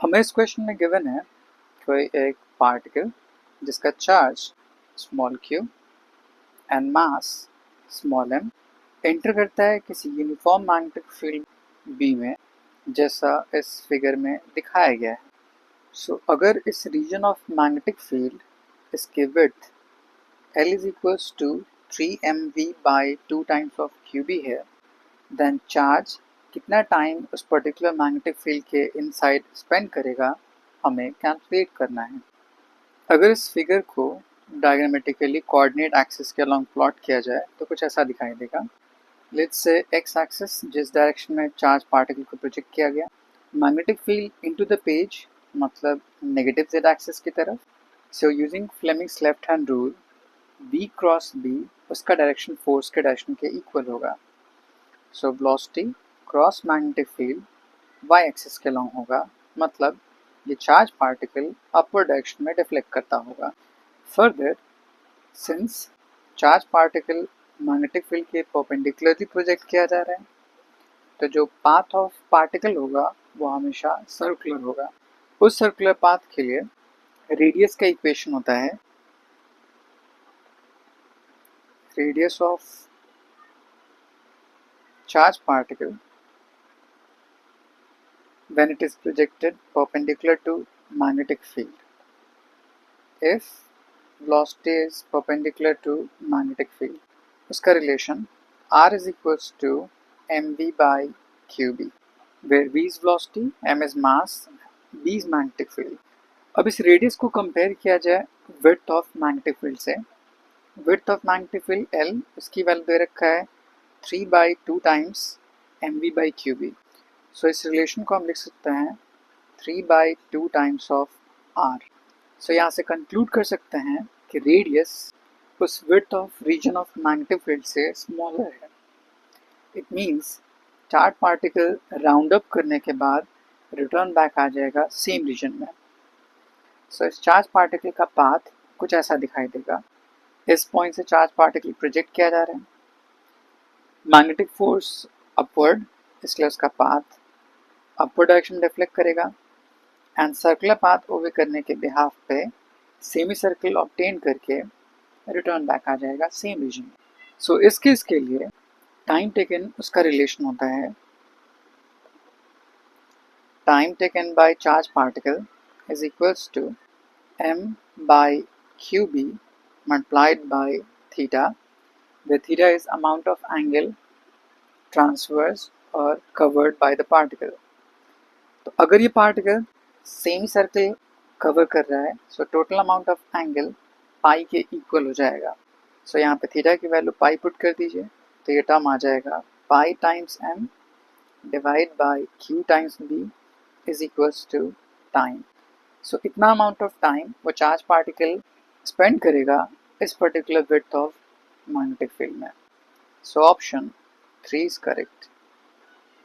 हमें इस क्वेश्चन में गिवन है कोई एक पार्टिकल जिसका charge small q and mass small m enter करता है किसी यूनिफॉर्म मैग्नेटिक फील्ड B में, जैसा इस फिगर में दिखाया गया है। सो अगर इस रीजन ऑफ मैग्नेटिक फील्ड इसकी width L is equals to 3mv by 2 times of qb है, देन चार्ज कितना टाइम उस पर्टिकुलर मैग्नेटिक फील्ड के इनसाइड स्पेंड करेगा हमें कैलकुलेट करना है। अगर इस फिगर को डायग्रामेटिकली कोऑर्डिनेट एक्सिस के अलोंग प्लॉट किया जाए तो कुछ ऐसा दिखाई देगा। लेट्स से एक्स एक्सिस जिस डायरेक्शन में चार्ज पार्टिकल को प्रोजेक्ट किया गया, magnetic field into the page मतलब नेगेटिव जेड एक्सिस की तरफ। So using Fleming's left hand rule v cross b उसका डायरेक्शन फोर्स के डायरेक्शन के इक्वल होगा। So velocity cross magnetic field y axis के लॉन्ग होगा, मतलब ये चार्ज पार्टिकल अपवर्ड डायरेक्शन में डिफ्लेक्ट करता होगा। Further, since charge particle magnetic field के परपेंडिकुलरली प्रोजेक्ट किया जा रहा है, तो जो पाथ ऑफ पार्टिकल होगा वो हमेशा सर्कुलर होगा। उस सर्कुलर पाथ के लिए रेडियस का इक्वेशन होता है radius of charge particle when it is projected perpendicular to magnetic field. If velocity is perpendicular to magnetic field, उसका relation r is equals to mv by qb, where v is velocity, m is mass, b is magnetic field. अब इस radius को compare किया जाए width of magnetic field से। Width of magnetic field l, इसकी value दे रखा है 3 by 2 times mv by qb। So इस रिलेशन को हम लिख सकते हैं 3 by 2 times of r। So यहाँ से कंक्लूड कर सकते हैं कि रेडियस उस width of region of magnetic field से स्मॉलर है। It means charge particle round up करने के बाद रिटर्न बैक आ जाएगा सेम रीजन में। सो इस चार्ज पार्टिकल का पाथ कुछ ऐसा दिखाई देगा। इस पॉइंट से चार्ज पार्टिकल प्रोजेक्ट किया जा रहा है, मैग्नेटिक फोर्स अपवर्ड, इसलिए उसका पाथ अपवर्ड डायरेक्शन डिफ्लेक्ट करेगा एंड सर्कुलर पाथ ओवर करने के बिहाफ पे सेमी सर्कल ऑब्टेन करके रिटर्न बैक आ जाएगा सेम रीजन। सो इस केस के लिए टाइम टेकन उसका रिलेशन होता है time taken by charge particle is equals to m by qb multiplied by theta, where theta is amount of angle transverse or covered by the particle. तो अगर ये particle semi circle cover कर रहा है, so total amount of angle pi के equal हो जाएगा। सो यहाँ पे थीटा की वैल्यू पाई पुट कर दीजिए, तो ये टर्म आ जाएगा pi times m divide by q times b is equals to time. So इतना अमाउंट ऑफ टाइम वो चार्ज पार्टिकल स्पेंड करेगा इस particular width of magnetic field में। So option 3 is correct.